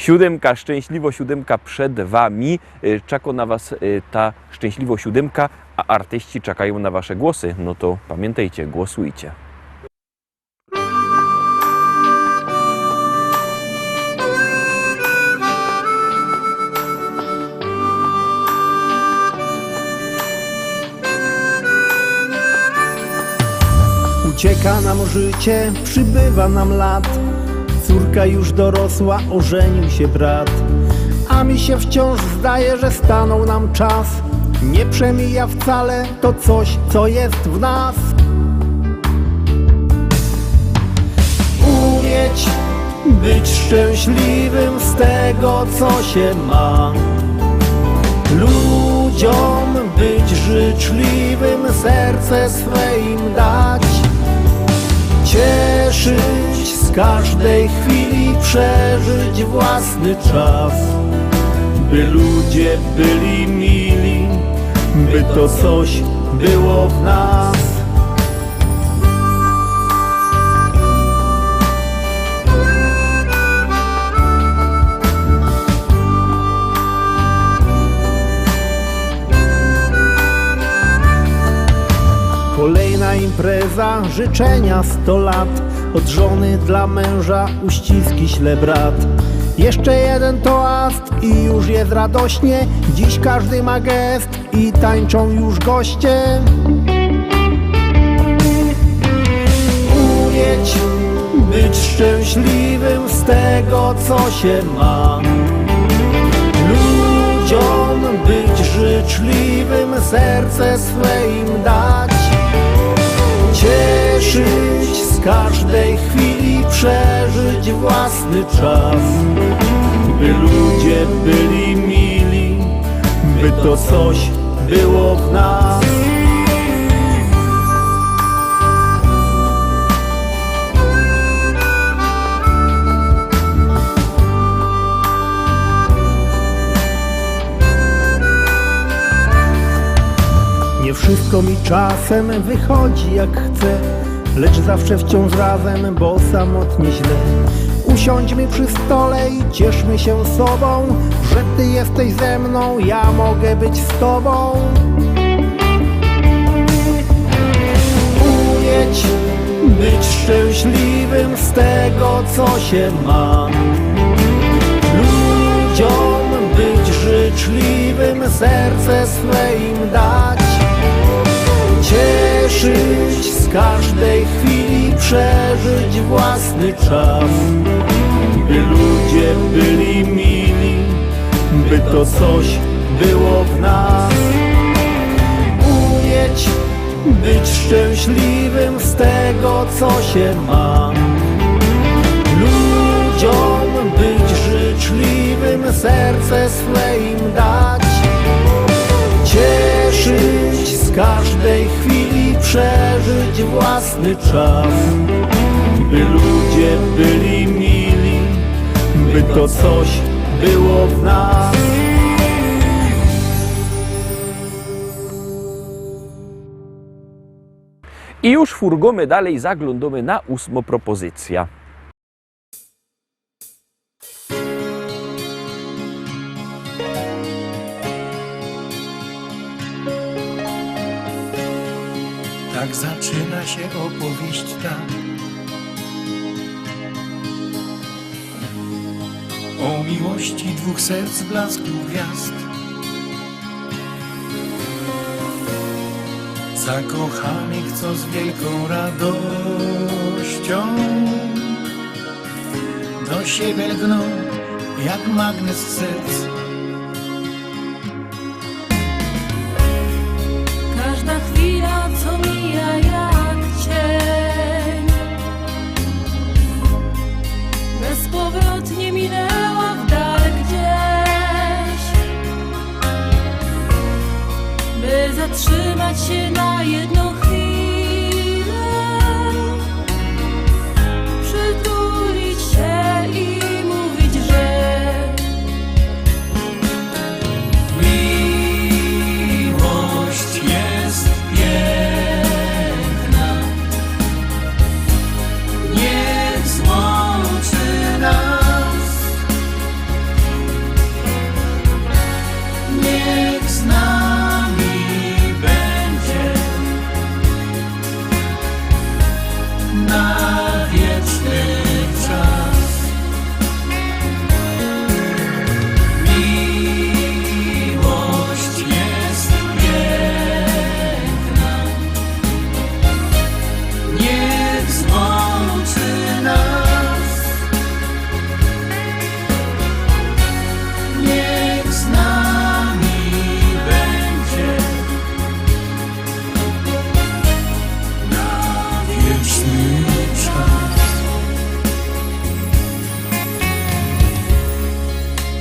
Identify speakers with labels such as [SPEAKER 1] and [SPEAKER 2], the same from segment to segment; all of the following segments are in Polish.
[SPEAKER 1] Siódemka, szczęśliwo siódemka przed Wami. Czeka na Was ta szczęśliwo siódemka, a artyści czekają na Wasze głosy. No to pamiętajcie, głosujcie.
[SPEAKER 2] Ucieka nam życie, przybywa nam lat. Córka już dorosła, ożenił się brat. A mi się wciąż zdaje, że stanął nam czas. Nie przemija wcale to coś, co jest w nas. Umieć być szczęśliwym z tego, co się ma. Ludziom być życzliwym, serce swe im dać. Cieszyć z każdej chwili, przeżyć własny czas. By ludzie byli mili, by to coś było w nas. Kolejna impreza, życzenia 100 lat. Od żony dla męża uściski śle brat. Jeszcze jeden toast i już jest radośnie. Dziś każdy ma gest i tańczą już goście. Umieć być szczęśliwym z tego, co się ma. Ludziom być życzliwym, serce swe im dać. Cieszyć z każdej chwili, przeżyć własny czas. By ludzie byli mili, by to coś było w nas. Nie wszystko mi czasem wychodzi jak chcę, lecz zawsze wciąż razem, bo samotnie źle. Usiądźmy przy stole i cieszmy się sobą, że ty jesteś ze mną, ja mogę być z tobą. Umieć być szczęśliwym z tego, co się ma. Ludziom być życzliwym, serce swe im dać. Cieszyć z każdej chwili, przeżyć własny czas. By ludzie byli mili, by to coś było w nas. Umieć być szczęśliwym z tego, co się ma. Ludziom być życzliwym, serce swe im dać. Cieszyć z każdej chwili, przeżyć własny czas. By ludzie byli mili, by to coś było w nas.
[SPEAKER 1] I już furgomy dalej, zaglądamy na 8. propozycja.
[SPEAKER 3] Tak zaczyna się opowieść ta o miłości dwóch serc, blasku gwiazd. Zakochanych, co z wielką radością do siebie lgną jak magnes serc.
[SPEAKER 4] Każda chwila, co mija jak cień, bezpowrotnie minęła w dal gdzieś. By zatrzymać się na jedną chwilę, przytulić się i mówić, że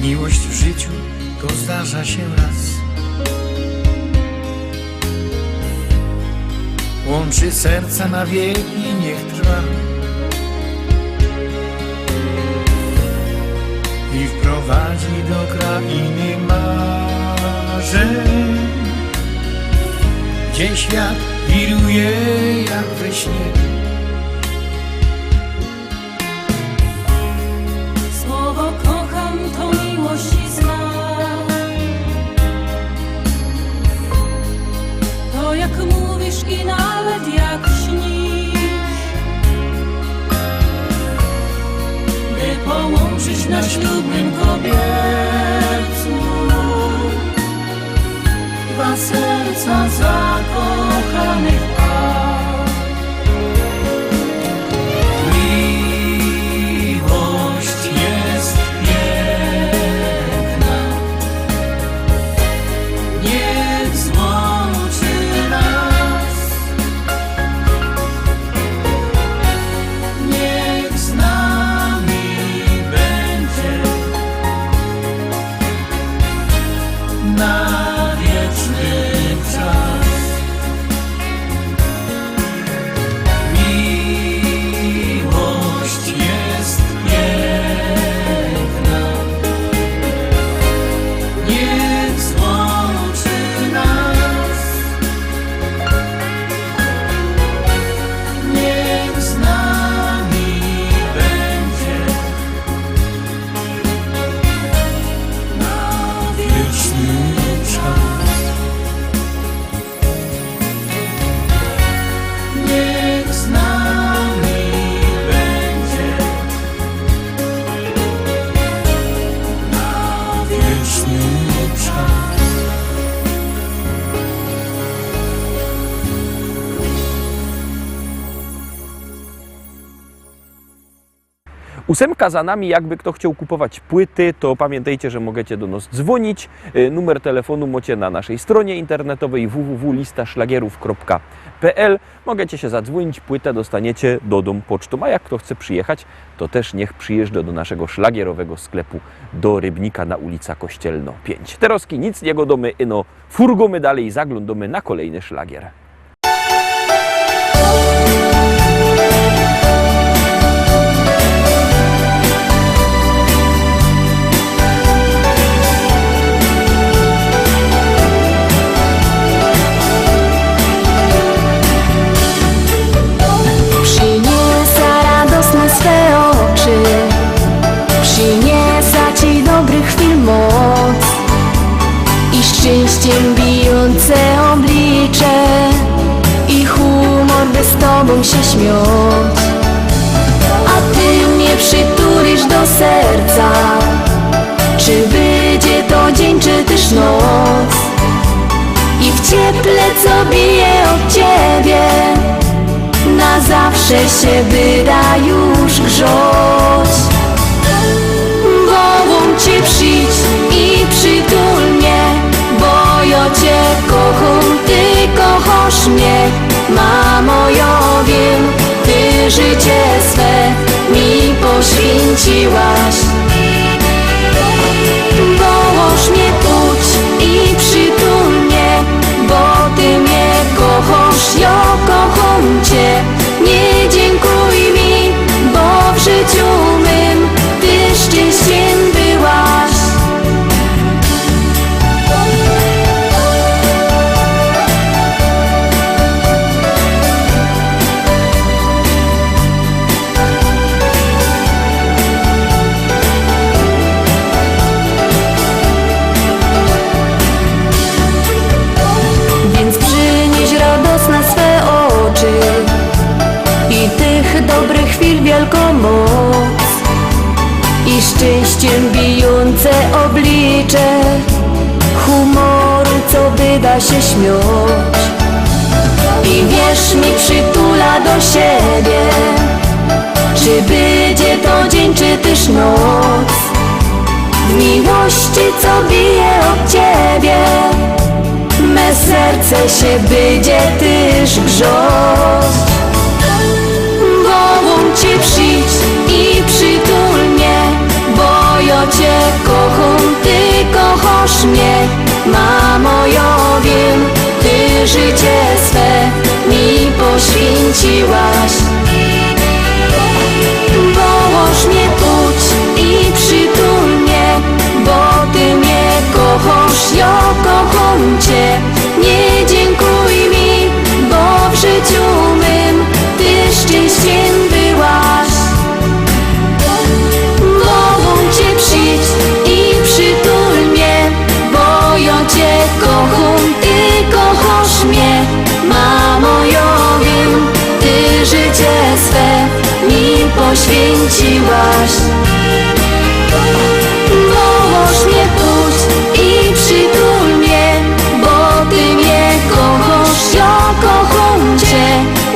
[SPEAKER 3] Miłość w życiu to zdarza się raz. Łączy serca na wieki, niech trwa i wprowadzi do krainy marzeń, gdzie świat wiruje jak we śnie.
[SPEAKER 4] Słowo kocham to miłości znak. To jak mówisz i nawet jak śnisz, by połączyć na ślubnym kobiercu dwa serca zakochanych par. Miłość jest piękna, niech złączy nas, niech z nami będzie na wieczny czas. Miłość jest piękna, niech złączy nas, niech z nami będzie na wieczny czas. Niech z nami będzie na wieczny czas.
[SPEAKER 1] Ósemka za nami, jakby kto chciał kupować płyty, to pamiętajcie, że możecie do nas dzwonić. Numer telefonu macie na naszej stronie internetowej www.listaszlagierów.pl. Możecie się zadzwonić, płytę dostaniecie do domu pocztą, a jak kto chce przyjechać, to też niech przyjeżdża do naszego szlagierowego sklepu do Rybnika na ulica Kościelno 5. Teroski nic nie godomy, ino furgomy dalej, zaglądamy na kolejny szlagier.
[SPEAKER 5] Przyniesa radosne swe oczy, przyniesa Ci dobrych chwil moc i szczęściem bijące oblicze i humor, by z Tobą się śmiać. A Ty mnie przytulisz do serca, czy będzie to dzień, czy też noc, i w cieple, co bije od Ciebie, na zawsze się wyda już grzać. Wołam Cię, przyjdź i przytul mnie, bo ja Cię kocham, Ty kochasz mnie. Mamo, ja wiem, Ty życie swe mi poświęciłaś. Wołasz mnie, pójdź i przytul mnie, bo Ty mnie kochasz, ja kocham Cię. Nie dziękuj mi, bo w życiu mym Ty szczęściem byłaś. Więc przynieś radosne swe oczy i tych dobrych chwil wielką moc i szczęściem bijące oblicze humoru, co wyda się śmiać. I wierz mi, przytula do siebie, czy będzie to dzień, czy też noc, w miłości, co bije od Ciebie, me serce się będzie też grzać. Wołam Cię, przyjdź i przytul mnie, bo ja Cię kocham, Ty życie swe mi poświęciłaś. Połóż mnie tuć i przytul mnie, bo Ty mnie kochasz, ja kocham Cię. Nie dziękuj mi, bo w życiu mym Ty szczęściem byłaś. Wołam Cię, przyjdź i przytul mnie, bo ja Cię kocham, Ty kochasz mnie. Mamo, ja wiem, Ty życie swe mi poświęciłaś. Wołam mnie tuć i przytul mnie, bo Ty mnie kochasz, ja kocham Cię.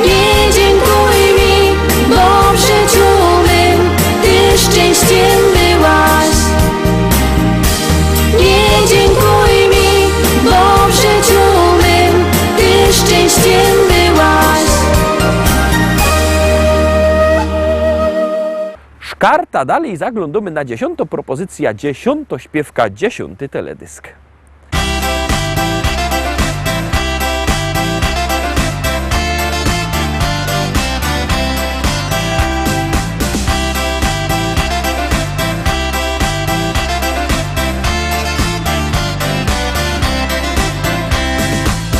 [SPEAKER 5] Nie dziękuj mi, bo w życiu mym Ty szczęściem byłaś. Nie dziękuj mi, bo w życiu mym Ty szczęściem byłaś.
[SPEAKER 1] Szkarta, dalej zaglądamy na 10. propozycja, 10. śpiewka, 10. teledysk.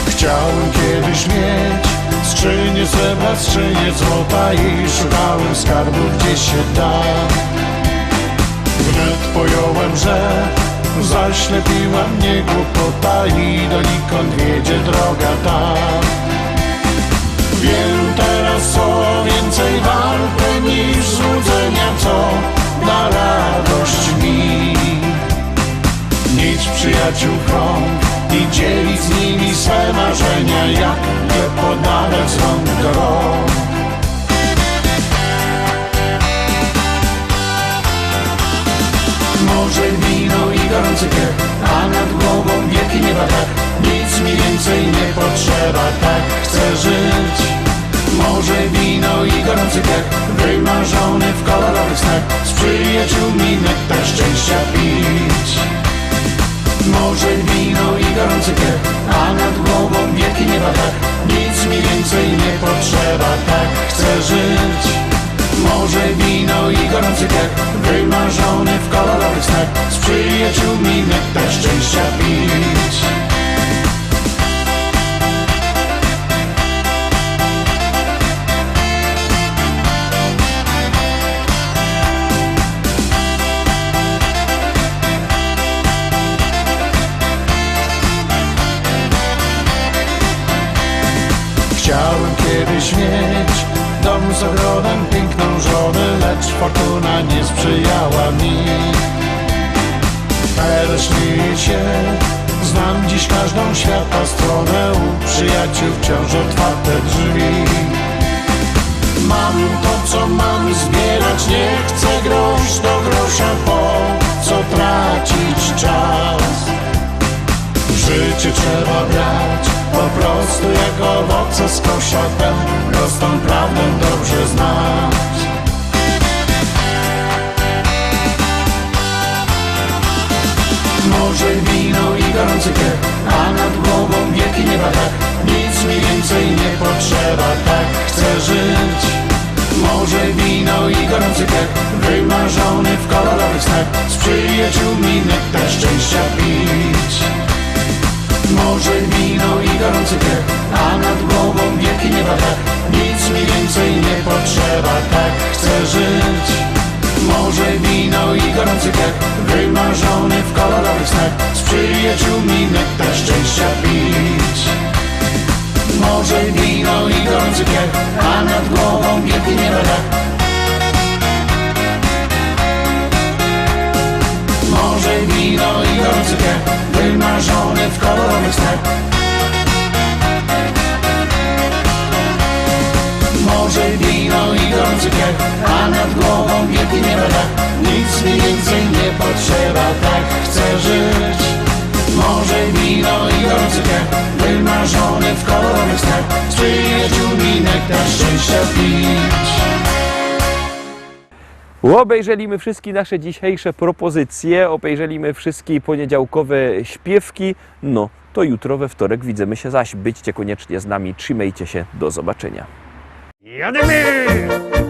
[SPEAKER 3] Chciałem kiedyś mieć skrzynię srebra, skrzynię złota i szukałem skarbów gdzie się da. Wnet pojąłem, że zaślepiła mnie głupota i donikąd wiedzie droga ta. Wiem teraz, co więcej warte niż złudzenia, co da radość mi. Mieć przyjaciół krąg i dzielić z nimi swe marzenia, jak je podawać z rąk do rąk. Może wino i gorący kiech, a nad głową wielki nieba tak. Nic mi więcej nie potrzeba, tak chcę żyć. Może wino i gorący kiech, wymarzony w kolorowych snach, z przyjaciółmi nektar szczęścia pić. Może wino i gorący kiech, a nad głową wielki nieba tak. Nic mi więcej nie potrzeba, tak chcę żyć. Może wino i gorący kiech, wymarzony w kolorowych snach, z przyjaciółmi nektar szczęścia pić. Chciałem kiedyś mieć dom z ogrodem, piękną żonę, lecz fortuna nie sprzyjała mi. Teraz śmieję się, znam dziś każdą świata stronę, u przyjaciół wciąż otwarte drzwi. Mam to, co mam, zbierać nie chcę, grosz do grosza, po co tracić czas? Życie trzeba brać po prostu jak owoce z kosza, tę prostą prawdę dobrze znać. Może wino i gorący kiech, a nad głową wielki nieba tak. Nic mi więcej nie potrzeba, tak chcę żyć. Może wino i gorący kiech, wymarzony w kolorowych snach, z przyjaciółmi nektar szczęścia pić. Może wino i gorący kiech, a nad głową wielki nieba tak. Nic mi więcej nie potrzeba, tak chcę żyć. Może wino i gorący kiech, wymarzony w kolorowych snach, z przyjaciółmi nektar szczęścia pić. Może wino i gorący kiech, a nad głową wielki nieba tak. Może wino i gorący kiech, wymarzony w kolorowych snach. Może wino i gorący kiech, a nad głową wielki nieba tak. Nic mi więcej nie potrzeba, tak chcę żyć. Może wino i gorący kiech, wymarzony w kolorowych snach, z przyjaciółmi nektar szczęścia pić.
[SPEAKER 1] Obejrzeliśmy wszystkie nasze dzisiejsze propozycje, obejrzeliśmy wszystkie poniedziałkowe śpiewki. No, to jutro we wtorek widzimy się zaś. Byćcie koniecznie z nami, trzymajcie się, do zobaczenia.
[SPEAKER 2] Jademy!